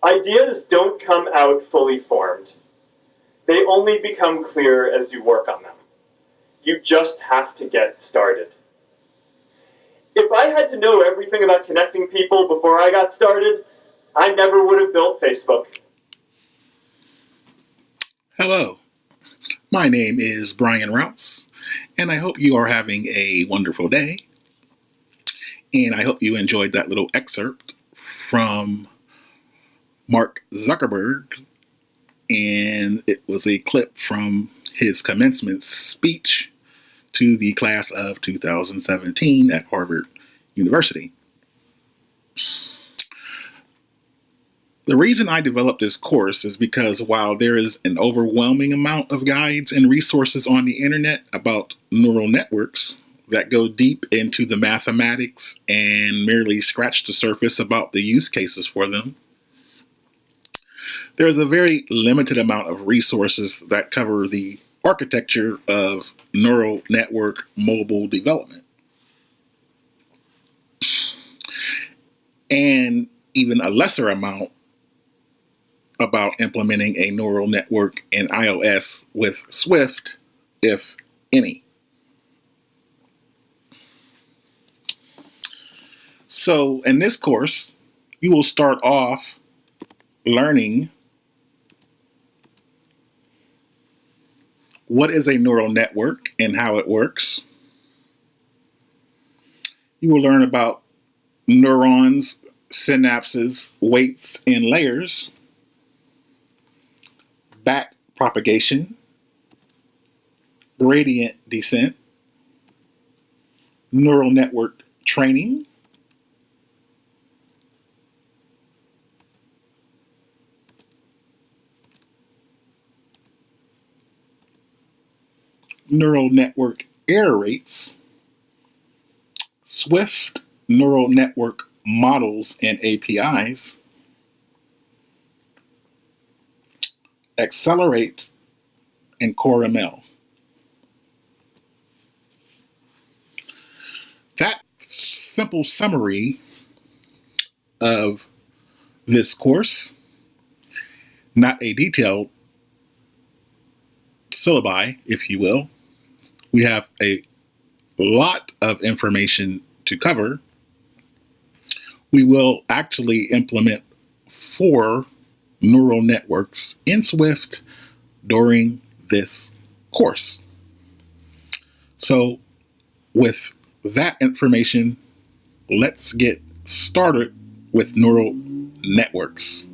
Ideas don't come out fully formed. They only become clear as you work on them. You just have to get started. If I had to know everything about connecting people before I got started, I never would have built Facebook. Hello, my name is Brian Rouse, and I hope you are having a wonderful day. And I hope you enjoyed that little excerpt from Mark Zuckerberg, and it was a clip from his commencement speech to the class of 2017 at Harvard University. The reason I developed this course is because while there is an overwhelming amount of guides and resources on the internet about neural networks that go deep into the mathematics and merely scratch the surface about the use cases for them, there's a very limited amount of resources that cover the architecture of neural network mobile development. And even a lesser amount about implementing a neural network in iOS with Swift, if any. So in this course, you will start off learning what is a neural network and how it works. You will learn about neurons, synapses, weights, and layers, back propagation, gradient descent, neural network training, neural network error rates, Swift neural network models and APIs, Accelerate, and CoreML. That simple summary of this course, not a detailed syllabi, if you will. We have a lot of information to cover. We will actually implement 4 neural networks in Swift during this course. So with that information, let's get started with neural networks.